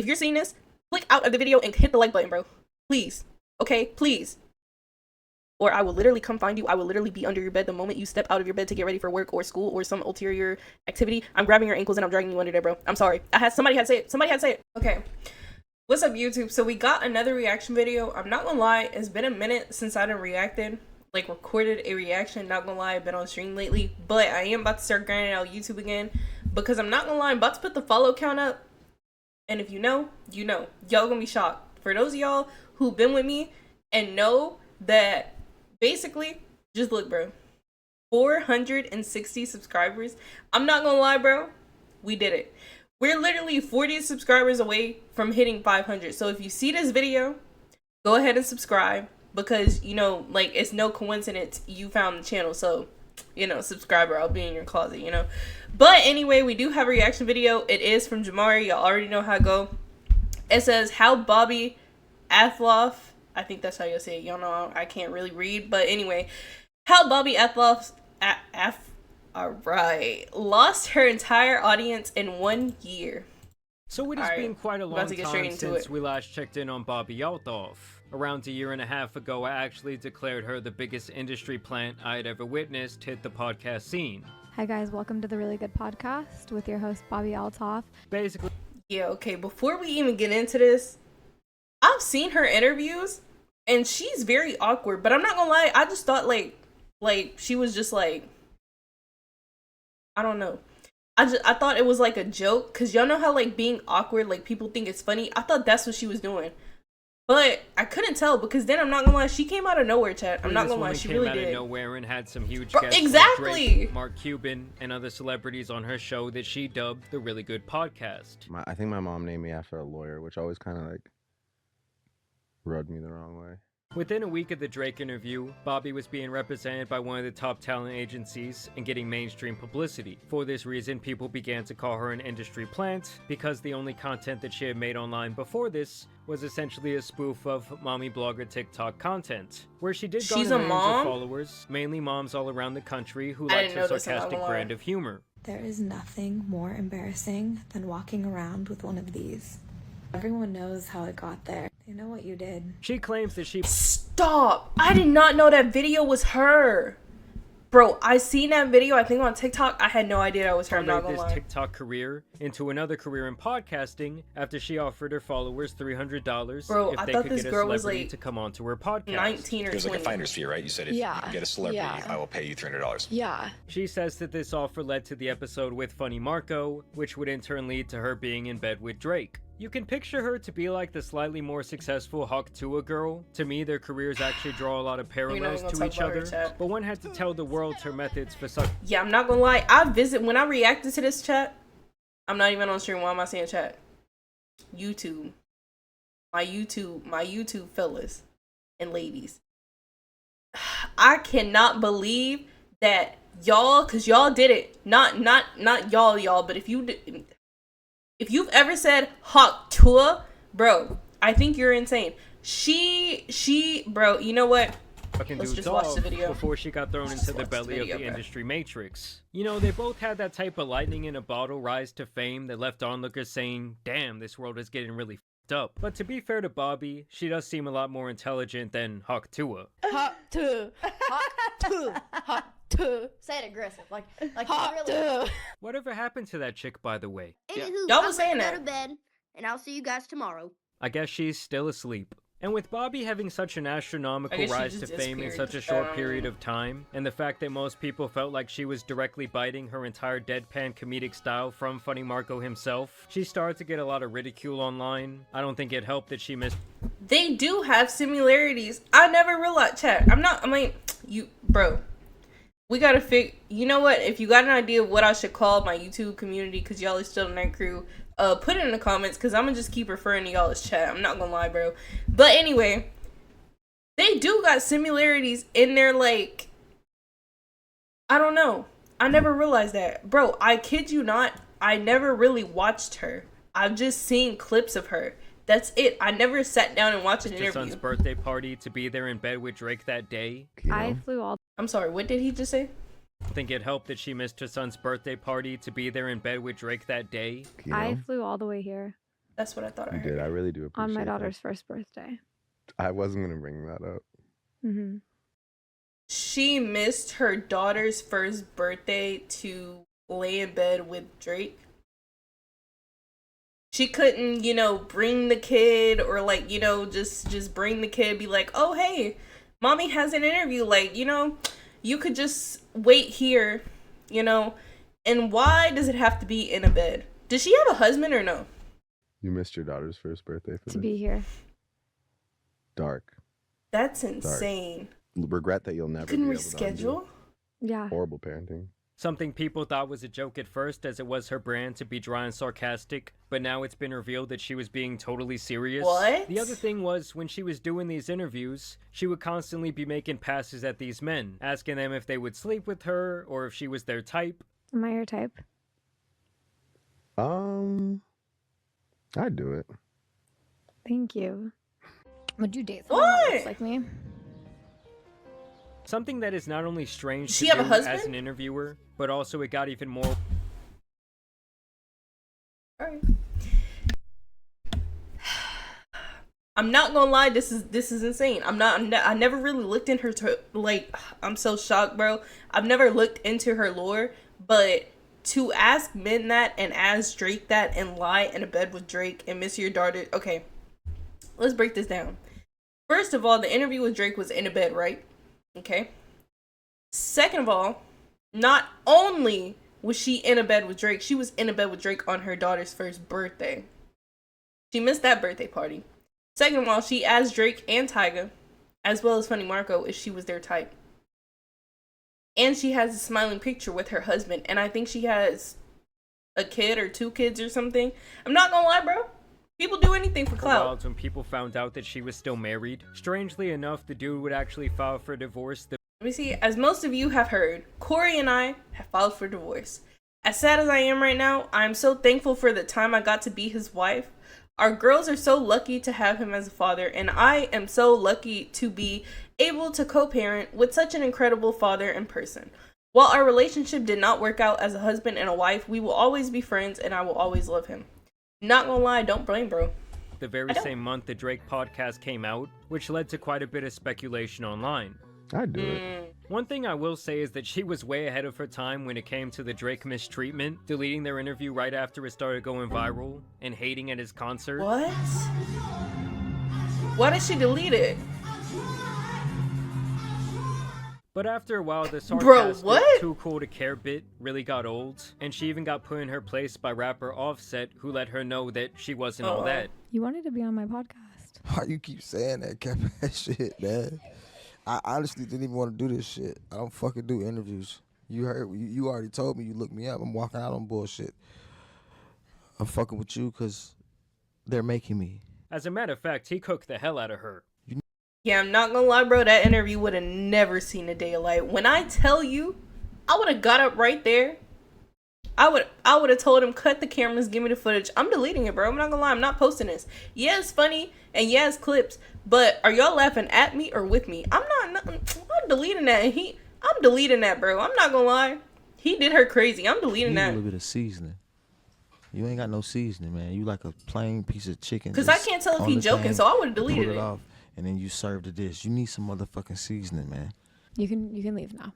If you're seeing this, click out of the video and hit the like button, bro. Please. Okay? Please. Or I will literally come find you. I will literally be under your bed the moment you step out of your bed to get ready for work or school or some ulterior activity. I'm grabbing your ankles and I'm dragging you under there, bro. I'm sorry. Somebody had to say it. Somebody had to say it. Okay. What's up, YouTube? So we got another reaction video. I'm not gonna lie, it's been a minute since I done reacted. Like, recorded a reaction. Not gonna lie, I've been on stream lately. But I am about to start grinding out YouTube again. Because I'm not gonna lie, I'm about to put the follow count up. And if you know, you know. Y'all gonna be shocked. For those of y'all who've been with me and know that basically, just look, bro. 460 subscribers. I'm not gonna lie, bro. We did it. We're literally 40 subscribers away from hitting 500. So if you see this video, go ahead and subscribe. Because, you know, like, it's no coincidence you found the channel. So, you know, subscriber, I'll be in your closet, you know. But anyway, we do have a reaction video. It is from Jamari. Y'all already know how it go. It says, how Bobbi Althoff, I think that's how you say it. Y'all know I can't really read. But anyway, how Bobbi Althoff, lost her entire audience in 1 year. So it has been quite a long time since we last checked in on Bobbi Althoff. Around a year and a half ago, I actually declared her the biggest industry plant I had ever witnessed hit the podcast scene. Hi guys, welcome to the Really Good Podcast with your host Bobbi Althoff. Basically, yeah, okay, before we even get into this, I've seen her interviews and she's very awkward, but I'm not gonna lie, I just thought like she was just like, I don't know. I thought it was like a joke, because y'all know how like being awkward, like people think it's funny. I thought that's what she was doing. But I couldn't tell, because then I'm not gonna lie, she came out of nowhere, chat. I'm not gonna lie, she really did. Came out of nowhere and had some huge Bro, guests exactly. like Drake, Mark Cuban, and other celebrities on her show that she dubbed the Really Good Podcast. I think my mom named me after a lawyer, which always kind of like rubbed me the wrong way. Within a week of the Drake interview, Bobbi was being represented by one of the top talent agencies and getting mainstream publicity. For this reason, people began to call her an industry plant, because the only content that she had made online before this was essentially a spoof of mommy blogger TikTok content, where she did garner millions of followers, mainly moms all around the country who liked her sarcastic brand of humor. There is nothing more embarrassing than walking around with one of these. Everyone knows how it got there. They know what you did. She claims that she— Stop! I did not know that video was her. Bro, I seen that video, I think on TikTok. I had no idea that was her. I'm not gonna lie. This TikTok career into another career in podcasting after she offered her followers $300 Bro, if they could get a celebrity to come onto her podcast. 19 or 20. There's like a finder's fee, right? You said if you get a celebrity, I will pay you $300. Yeah. She says that this offer led to the episode with Funny Marco, which would in turn lead to her being in bed with Drake. You can picture her to be like the slightly more successful Hawk Tuah girl. To me, their careers actually draw a lot of parallels to each other, but one had to tell the world her methods for such— Yeah, I'm not gonna lie, when I reacted to this chat, I'm not even on stream, why am I saying chat? YouTube. My YouTube fellas and ladies. I cannot believe that y'all, cause y'all did it. Not y'all, but if you've ever said Hawk Tuah, bro, I think you're insane. Bro, you know what? Let's just watch the video. Before she got thrown into the belly of the industry matrix. You know, they both had that type of lightning in a bottle rise to fame that left onlookers saying, damn, this world is getting really f***ed up. But to be fair to Bobbi, she does seem a lot more intelligent than Hawk Tuah. Hawk Tuah. Hawk Tuah. Hawk Tuah. Say it aggressive, like Hawk Tuah. Whatever happened to that chick, by the way? Y'all was saying that. Go to bed, and I'll see you guys tomorrow. I guess she's still asleep. And with Bobbi having such an astronomical rise to fame in such a short period of time, and the fact that most people felt like she was directly biting her entire deadpan comedic style from Funny Marco himself, she started to get a lot of ridicule online. I don't think it helped that she missed— They do have similarities. I never realized, chat. Bro. We gotta you know what? If you got an idea of what I should call my YouTube community, because y'all is still in that crew, put it in the comments, because I'm gonna just keep referring to y'all as chat. I'm not gonna lie, bro. But anyway, they do got similarities in their, like, I don't know. I never realized that. Bro, I kid you not, I never really watched her. I've just seen clips of her. That's it. I never sat down and watched an interview. Her son's birthday party to be there in bed with Drake that day. I flew all— I'm sorry, what did he just say? I think it helped that she missed her son's birthday party to be there in bed with Drake that day. I flew all the way here. That's what I thought I You heard. did. I really do appreciate On my that. daughter's first birthday. I wasn't gonna bring that up. Mm-hmm. She missed her daughter's first birthday to lay in bed with Drake. She couldn't, bring the kid or like, just bring the kid, be like, oh, hey, mommy has an interview. Like, you could just wait here, and why does it have to be in a bed? Does she have a husband or no? You missed your daughter's first birthday for To this. be here. Dark. That's insane. Regret that you'll never Couldn't be able to undo. reschedule? Yeah. Horrible parenting. Something people thought was a joke at first, as it was her brand to be dry and sarcastic, but now it's been revealed that she was being totally serious. What? The other thing was, when she was doing these interviews, she would constantly be making passes at these men, asking them if they would sleep with her, or if she was their type. Am I your type? I'd do it. Thank you. Would you date someone that looks like me? Something that is not only strange Does to she have a do husband? as an interviewer, but also it got even more... Alright. I'm not gonna lie, this is insane. I never really looked in her I'm so shocked, bro. I've never looked into her lore, but to ask men that and ask Drake that and lie in a bed with Drake and miss your daughter. Okay, let's break this down. First of all, the interview with Drake was in a bed, right? Okay. Second of all, not only was she in a bed with Drake, she was in a bed with Drake on her daughter's first birthday. She missed that birthday party. Second of all, she asked Drake and Tyga, as well as Funny Marco, if she was their type. And she has a smiling picture with her husband, and I think she has a kid or 2 kids or something. I'm not gonna lie, bro. People do anything for clout. When people found out that she was still married, strangely enough, the dude would actually file for divorce. Let me see. As most of you have heard, Corey and I have filed for divorce. As sad as I am right now, I'm so thankful for the time I got to be his wife. Our girls are so lucky to have him as a father, and I am so lucky to be able to co-parent with such an incredible father in person. While our relationship did not work out as a husband and a wife, we will always be friends, and I will always love him. Not gonna lie, don't blame bro. The very same month the Drake podcast came out, which led to quite a bit of speculation online. I'd do it. One thing I will say is that she was way ahead of her time when it came to the Drake mistreatment, deleting their interview right after it started going viral, and hating at his concert. What? Why did she delete it? But after a while, the sarcastic, what? too cool to care bit really got old, and she even got put in her place by rapper Offset, who let her know that she wasn't all that. You wanted to be on my podcast. Why you keep saying that, Kevin? That shit, man. I honestly didn't even want to do this shit. I don't fucking do interviews. You heard, you already told me you looked me up. I'm walking out on bullshit. I'm fucking with you because they're making me. As a matter of fact, he cooked the hell out of her. Yeah, I'm not gonna lie, bro. That interview would have never seen a day of light. When I tell you, I would have got up right there. I would have told him, cut the cameras, give me the footage. I'm deleting it, bro. I'm not gonna lie, I'm not posting this. Yeah, it's funny, and yeah, it's clips, but are y'all laughing at me or with me? I'm deleting that. I'm deleting that, bro. I'm not gonna lie. He did her crazy. I'm deleting that. A little bit of seasoning. You ain't got no seasoning, man. You like a plain piece of chicken. Cause I can't tell if he joking, so I would have deleted it. Off, and then you serve the dish. You need some motherfucking seasoning, man. You can leave now.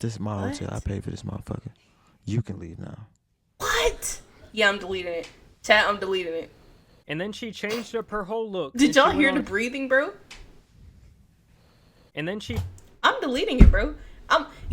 This is my hotel. I paid for this motherfucker. You can leave now. What? Yeah, I'm deleting it. Chat, I'm deleting it. And then she changed up her whole look. Did y'all hear the breathing, bro? And then I'm deleting it, bro.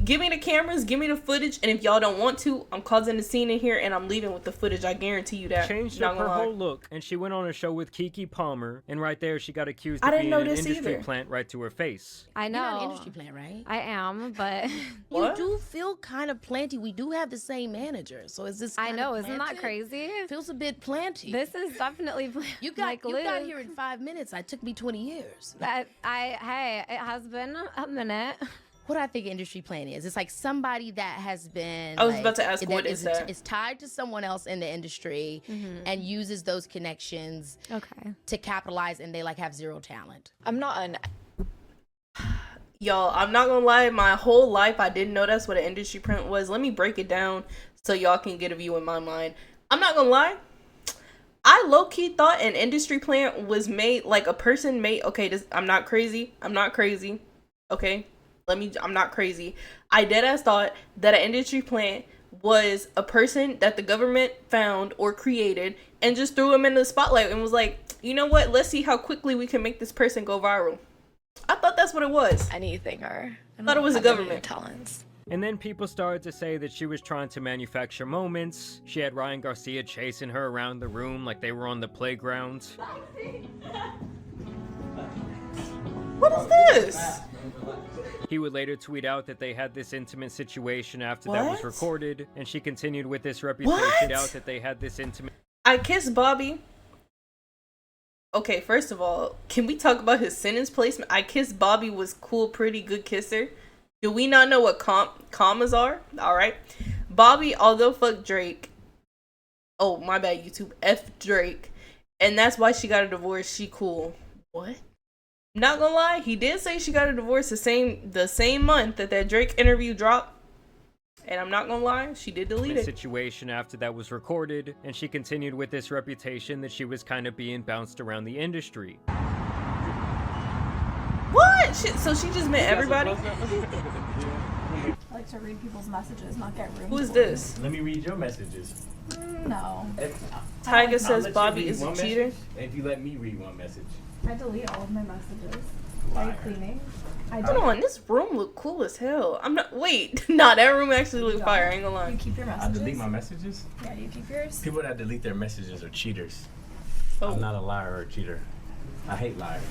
Give me the cameras, give me the footage, and if y'all don't want to, I'm causing a scene in here and I'm leaving with the footage. I guarantee you that. Changed up her whole look, and she went on a show with Keke Palmer, and right there she got accused of being an industry plant right to her face. I know. You're not an industry plant, right? I am, but you do feel kind of planty. We do have the same manager, so is this? I know, isn't that crazy? Feels a bit planty. This is definitely planty. You got here in 5 minutes. It took me 20 years. Hey, it has been a minute. What I think industry plan is, it's like somebody that has been. I was about to ask, what is that? It's tied to someone else in the industry and uses those connections to capitalize, and they like have zero talent. I'm not an. Y'all, I'm not gonna lie, my whole life I didn't know that's what an industry print was. Let me break it down so y'all can get a view in my mind. I'm not gonna lie. I low-key thought an industry plant was made, like a person made, okay, I'm not crazy. Okay? I'm not crazy. I deadass thought that an industry plant was a person that the government found or created and just threw him in the spotlight and was like, you know what? Let's see how quickly we can make this person go viral. I thought that's what it was. Anything, or I thought it was a government. Talents. And then people started to say that she was trying to manufacture moments. She had Ryan Garcia chasing her around the room like they were on the playground. What is this? He would later tweet out that they had this intimate situation after that was recorded, and she continued with this reputation out that they had this intimate... I kissed Bobby. Okay, first of all, can we talk about his sentence placement? I kissed Bobby was cool, pretty good kisser. Do we not know what commas are? Alright. Bobbi Althoff fuck Drake. Oh, my bad, YouTube. F Drake. And that's why she got a divorce. She cool. What? Not gonna lie, he did say she got a divorce the same month that Drake interview dropped. And I'm not gonna lie, she did delete it. Situation after that was recorded, and she continued with this reputation that she was kind of being bounced around the industry. What? So she just met everybody? I like to read people's messages, not get rude. Who is this? Let me read your messages. No. Tyga says Bobby is a cheater. If you let me read one message. I delete all of my messages. Are you cleaning? Hold on, this room look cool as hell. Nah, that room actually look fire, I ain't gonna lie. You keep your messages? I delete my messages? Yeah, do you keep yours? People that delete their messages are cheaters. Oh. I'm not a liar or a cheater. I hate liars.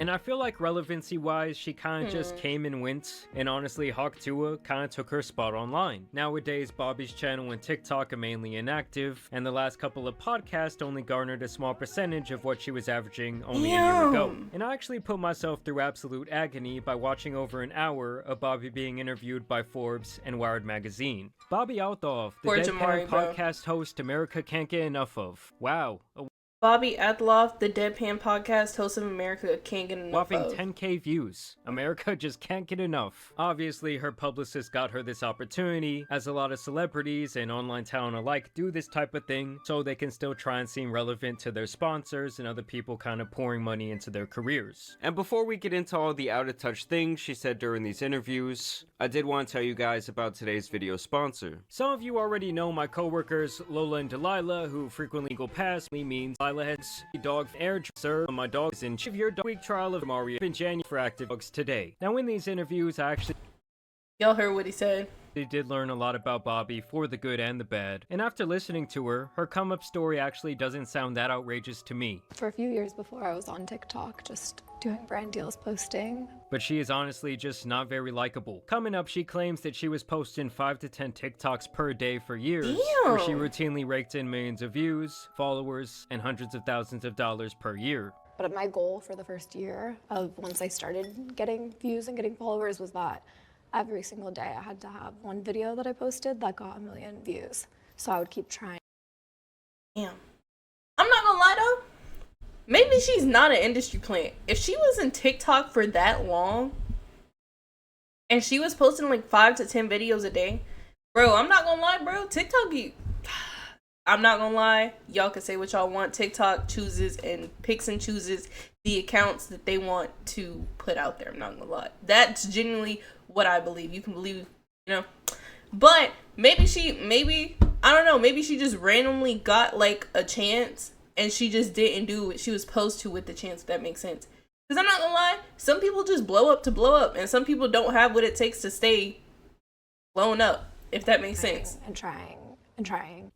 And I feel like relevancy-wise, she kind of just came and went, and honestly, Hawk Tuah kind of took her spot online. Nowadays, Bobbi's channel and TikTok are mainly inactive, and the last couple of podcasts only garnered a small percentage of what she was averaging only a year ago. And I actually put myself through absolute agony by watching over an hour of Bobbi being interviewed by Forbes and Wired magazine. Bobbi Althoff, the Deadpan podcast host America can't get enough of. Wow. Bobbi Althoff, the Deadpan podcast host of America can't get enough whopping of. 10K views. America just can't get enough. Obviously, her publicist got her this opportunity, as a lot of celebrities and online talent alike do this type of thing, so they can still try and seem relevant to their sponsors and other people kind of pouring money into their careers. And before we get into all the out-of-touch things she said during these interviews, I did want to tell you guys about today's video sponsor. Some of you already know my coworkers Lola and Delilah, who frequently go past me means Delilah heads dog air sir. My dog is in your dog week trial of Mario in January for active dogs today. Now in these interviews, I actually y'all heard what he said. They did learn a lot about Bobbi, for the good and the bad. And after listening to her, her come-up story actually doesn't sound that outrageous to me. For a few years before, I was on TikTok, just doing brand deals, posting. But she is honestly just not very likable. Coming up, she claims that she was posting 5 to 10 TikToks per day for years, where she routinely raked in millions of views, followers, and hundreds of thousands of dollars per year. But my goal for the first year of once I started getting views and getting followers was that every single day I had to have one video that I posted that got 1 million views. So I would keep trying. Damn. I'm not gonna lie though. Maybe she's not an industry plant. If she was in TikTok for that long and she was posting like 5 to 10 videos a day, bro, I'm not gonna lie, bro. TikTok, I'm not gonna lie. Y'all can say what y'all want. TikTok chooses and picks and chooses the accounts that they want to put out there. I'm not gonna lie. That's genuinely what I believe. You can believe, you know. But maybe I don't know, maybe she just randomly got like a chance and she just didn't do what she was supposed to with the chance, if that makes sense. Because I'm not gonna lie, some people just blow up to blow up, and some people don't have what it takes to stay blown up, if that makes sense. And trying.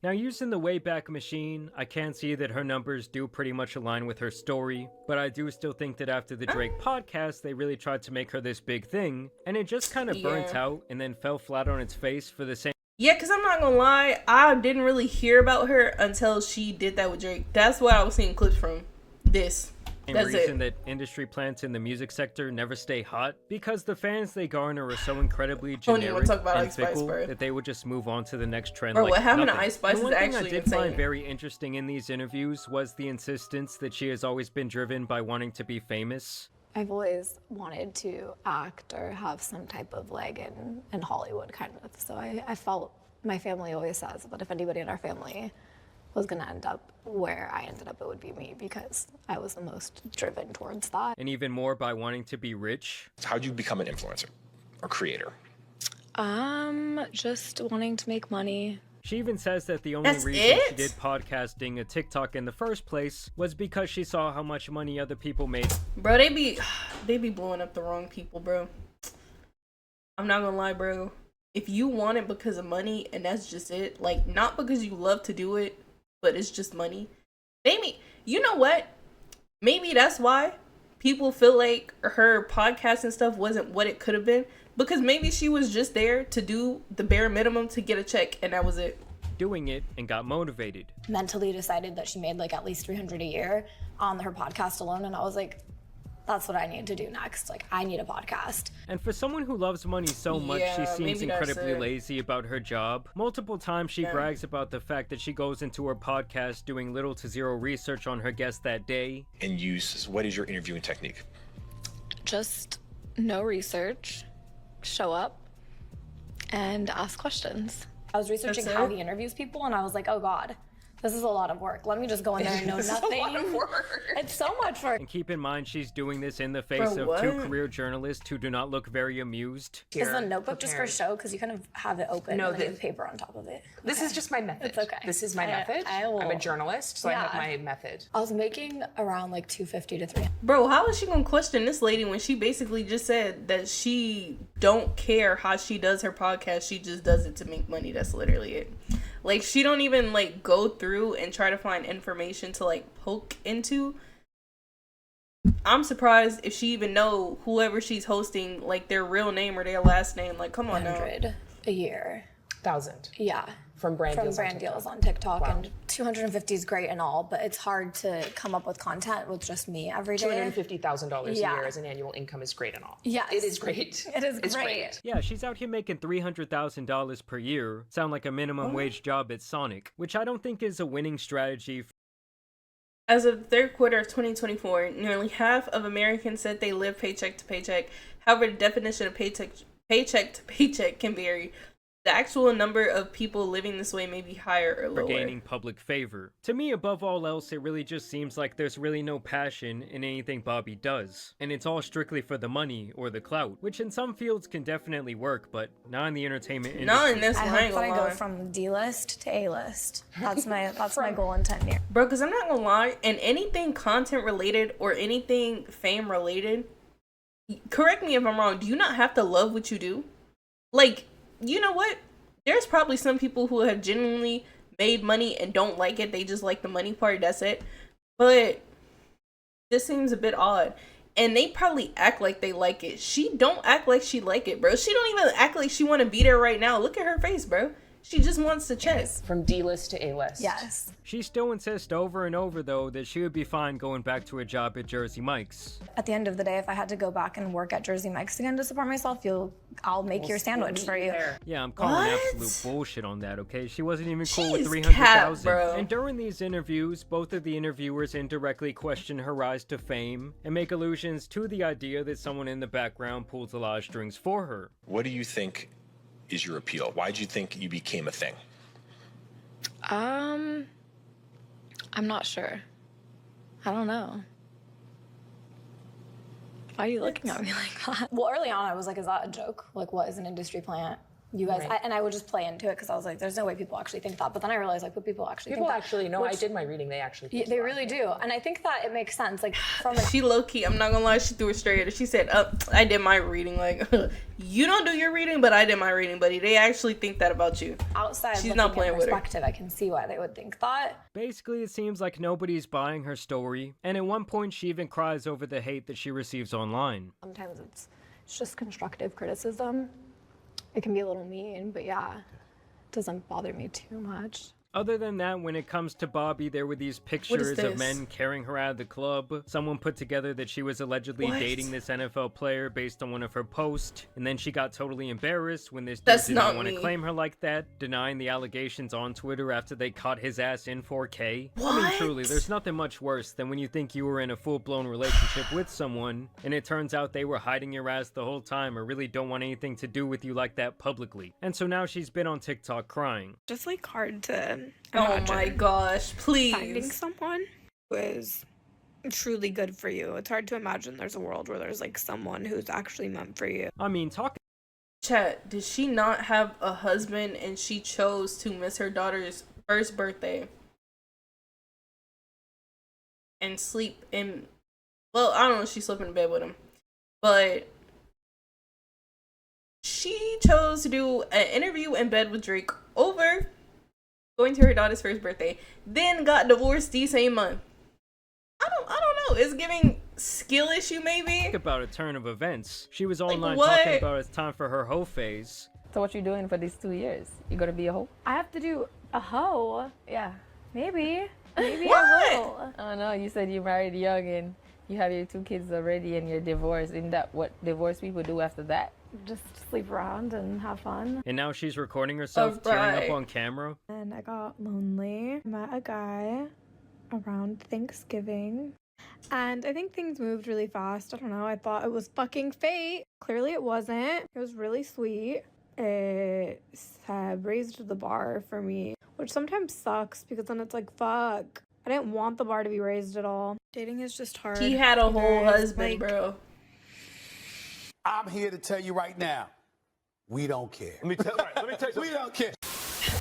Now, using the Wayback Machine, I can see that her numbers do pretty much align with her story, but I do still think that after the Drake podcast, they really tried to make her this big thing, and it just kind of burnt out and then fell flat on its face for the same. Yeah, because I'm not gonna lie, I didn't really hear about her until she did that with Drake. That's what I was seeing clips from. That's reason that industry plants in the music sector never stay hot, because the fans they garner are so incredibly generic and fickle that they would just move on to the next trend. Bro, like what happened nothing. to Ice Spice is actually insane. One thing I did find very interesting in these interviews was the insistence that she has always been driven by wanting to be famous. I've always wanted to act or have some type of leg in Hollywood, kind of. So I felt, my family always says that if anybody in our family was gonna end up where I ended up, it would be me, because I was the most driven towards that. And even more by wanting to be rich. How'd you become an influencer or creator? Just wanting to make money. She even says that the only reason she did podcasting a TikTok in the first place was because she saw how much money other people made. Bro, they be blowing up the wrong people, bro. I'm not gonna lie, bro. If you want it because of money and that's just it, like, not because you love to do it, but it's just money. Maybe, you know what? Maybe that's why people feel like her podcast and stuff wasn't what it could have been. Because maybe she was just there to do the bare minimum to get a check, and that was it. Doing it and got motivated. Mentally decided that she made like at least $300 a year on her podcast alone, and I was like, that's what I need to do next. Like, I need a podcast. And for someone who loves money so much, she seems incredibly lazy about her job. Multiple times she brags about the fact that she goes into her podcast doing little to zero research on her guests that day. And what is your interviewing technique? Just no research. Show up and ask questions. I was researching how he interviews people, and I was like, oh God, this is a lot of work. Let me just go in there and know nothing. It's a lot of work. It's so much work. And keep in mind, she's doing this in the face of two career journalists who do not look very amused. Is the notebook just for show? Because you kind of have it open and then paper on top of it. This is just my method. It's okay. This is my method. I'm a journalist, so I have my method. I was making around like $250 to $300. Bro, how is she gonna question this lady when she basically just said that she don't care how she does her podcast, she just does it to make money? That's literally it. Like, she don't even, like, go through and try to find information to, like, poke into. I'm surprised if she even know whoever she's hosting, like, their real name or their last name. Like, come on now. 100 a year. 1,000. Yeah. From brand deals on TikTok. Wow. And 250 is great and all, but it's hard to come up with content with just me every day. $250,000 a year as an annual income is great and all. Yeah, it is great. It is great. Yeah, she's out here making $300,000 per year. Sound like a minimum wage job at Sonic, which I don't think is a winning strategy. As of the third quarter of 2024, nearly half of Americans said they live paycheck to paycheck. However, the definition of paycheck to paycheck can vary. The actual number of people living this way may be higher or lower. For gaining public favor. To me, above all else, it really just seems like there's really no passion in anything Bobbi does. And it's all strictly for the money or the clout, which in some fields can definitely work, but not in the entertainment industry. Not in this one. I hope that I go from D-list to A-list. That's my goal in 10 years. Bro, because I'm not gonna lie, and anything content related or anything fame related, correct me if I'm wrong, do you not have to love what you do? Like, you know what? There's probably some people who have genuinely made money and don't like it. They just like the money part. That's it. But this seems a bit odd. And they probably act like they like it. She don't act like she like it, bro. She don't even act like she want to be there right now. Look at her face, bro. She just wants to check. Yes. From D-list to A-list. Yes. She still insists over and over, though, that she would be fine going back to a job at Jersey Mike's. At the end of the day, if I had to go back and work at Jersey Mike's again to support myself, I'll make your sandwich for you. Yeah, I'm calling absolute bullshit on that, okay? She wasn't even cool with 300,000. And during these interviews, both of the interviewers indirectly question her rise to fame and make allusions to the idea that someone in the background pulls a lot of strings for her. What do you think is your appeal? Why did you think you became a thing? I'm not sure. I don't know. Why are you looking at me like that? Well, early on, I was like, is that a joke? Like, what is an industry plant? You guys, and I would just play into it because I was like, there's no way people actually think that. But then I realized, like, what people actually think. I did my reading. They actually think they really do. And I think that it makes sense. Like, she low-key, I'm not gonna lie, she threw it straight at her. She said, I did my reading. Like, you don't do your reading, but I did my reading, buddy. They actually think that about you. Outside, she's not playing with her. I can see why they would think that. Basically, it seems like nobody's buying her story. And at one point, she even cries over the hate that she receives online. Sometimes it's just constructive criticism. It can be a little mean, but yeah, it doesn't bother me too much. Other than that, when it comes to Bobbi, there were these pictures of men carrying her out of the club. Someone put together that she was allegedly dating this NFL player based on one of her posts. And then she got totally embarrassed when this dude didn't want to claim her like that, denying the allegations on Twitter after they caught his ass in 4K. I mean, truly, there's nothing much worse than when you think you were in a full-blown relationship with someone, and it turns out they were hiding your ass the whole time or really don't want anything to do with you like that publicly. And so now she's been on TikTok crying. Just like hard to Oh my gosh, please. Finding someone who is truly good for you. It's hard to imagine there's a world where there's like someone who's actually meant for you. I mean, talk. Chat, did she not have a husband and she chose to miss her daughter's first birthday and sleep in, well, I don't know if she slept in bed with him, but she chose to do an interview in bed with Drake over going to her daughter's first birthday, then got divorced the same month. I don't know. It's giving skill issue maybe. Think about a turn of events. She was online what? talking about it's time for her hoe phase. So what you doing for these 2 years? You gonna be a hoe? I have to do a hoe. Yeah. Maybe What? a hoe. Oh no, you said you married young and you have your 2 kids already and you're divorced. Isn't that what divorced people do after that? Just sleep around and have fun. And now she's recording herself tearing up on camera. And I got lonely. Met a guy around Thanksgiving. And I think things moved really fast. I don't know. I thought it was fucking fate. Clearly it wasn't. It was really sweet. It raised the bar for me, which sometimes sucks because then it's like, fuck. I didn't want the bar to be raised at all. Dating is just hard. He had a whole husband, bro. I'm here to tell you right now, we don't care. Let me tell you, we don't care.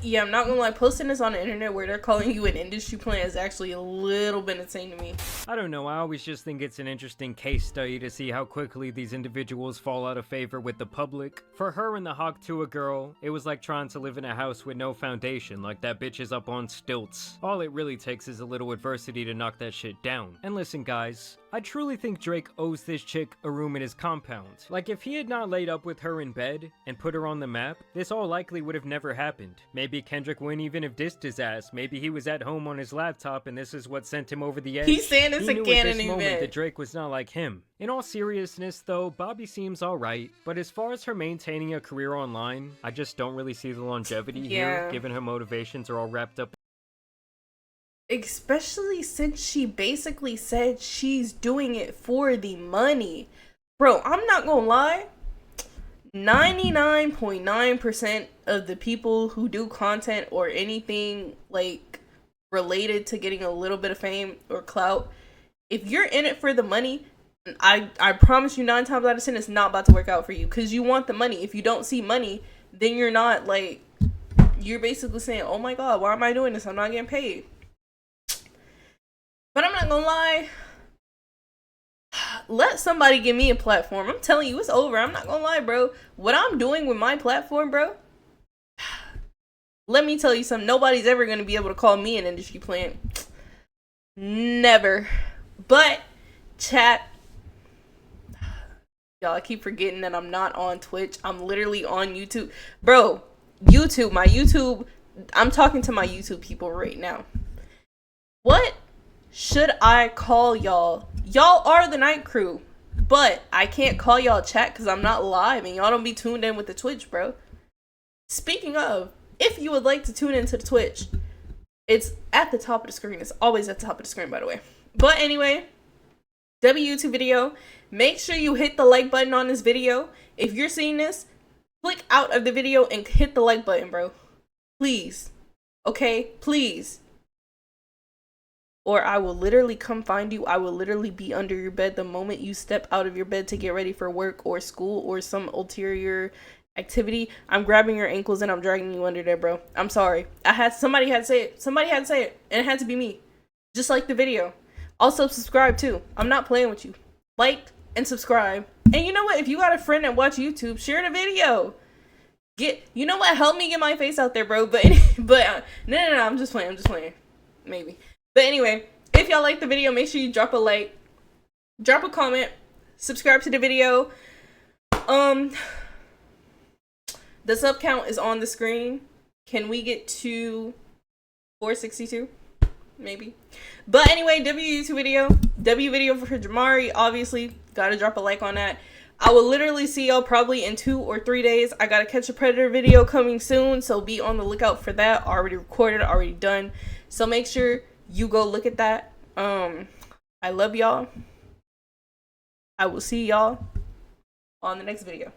Yeah, I'm not gonna lie, posting this on the internet where they're calling you an industry plant is actually a little bit insane to me. I don't know, I always just think it's an interesting case study to see how quickly these individuals fall out of favor with the public. For her and the Hawk Tuah girl, it was like trying to live in a house with no foundation, like that bitch is up on stilts. All it really takes is a little adversity to knock that shit down. And listen guys, I truly think Drake owes this chick a room in his compound. Like if he had not laid up with her in bed and put her on the map, this all likely would have never happened. Maybe Kendrick wouldn't even have dissed his ass. Maybe he was at home on his laptop and this is what sent him over the edge. He's saying this again in in moment that Drake was not like him. In all seriousness though, Bobbi seems alright, but as far as her maintaining a career online, I just don't really see the longevity here, given her motivations are all wrapped up. Especially since she basically said she's doing it for the money. Bro, I'm not gonna lie. 99.9% of the people who do content or anything like related to getting a little bit of fame or clout, if you're in it for the money, I promise you 9 times out of 10 it's not about to work out for you because you want the money. If you don't see money, then you're not like, you're basically saying, oh my god, why am I doing this? I'm not getting paid. But I'm not gonna lie, let somebody give me a platform. I'm telling you, it's over. I'm not gonna lie, bro. What I'm doing with my platform, bro, let me tell you something. Nobody's ever gonna be able to call me an industry plant. Never. But, chat, y'all, I keep forgetting that I'm not on Twitch. I'm literally on YouTube. Bro, YouTube, my YouTube, I'm talking to my YouTube people right now. What should I call y'all? Y'all are the night crew, but I can't call y'all chat because I'm not live and y'all don't be tuned in with the Twitch, bro. Speaking of, if you would like to tune into the Twitch, it's at the top of the screen. It's always at the top of the screen, by the way. But anyway, YouTube video, make sure you hit the like button on this video. If you're seeing this, click out of the video and hit the like button, bro. Please. Okay? Please. Or I will literally come find you. I will literally be under your bed the moment you step out of your bed to get ready for work or school or some ulterior activity. I'm grabbing your ankles and I'm dragging you under there, bro. I'm sorry. Somebody had to say it. Somebody had to say it. And it had to be me. Just like the video. Also subscribe too. I'm not playing with you. Like and subscribe. And you know what? If you got a friend that watch YouTube, share the video. You know what? Help me get my face out there, bro. But no, I'm just playing. Maybe. But anyway, if y'all like the video, make sure you drop a like, drop a comment, subscribe to the video. The sub count is on the screen. Can we get to 462? Maybe. But anyway, YouTube video for Jamari. Obviously, gotta drop a like on that. I will literally see y'all probably in 2 or 3 days. I gotta catch a Predator video coming soon, so be on the lookout for that. Already recorded, already done. So make sure you go look at that. I love y'all. I will see y'all on the next video.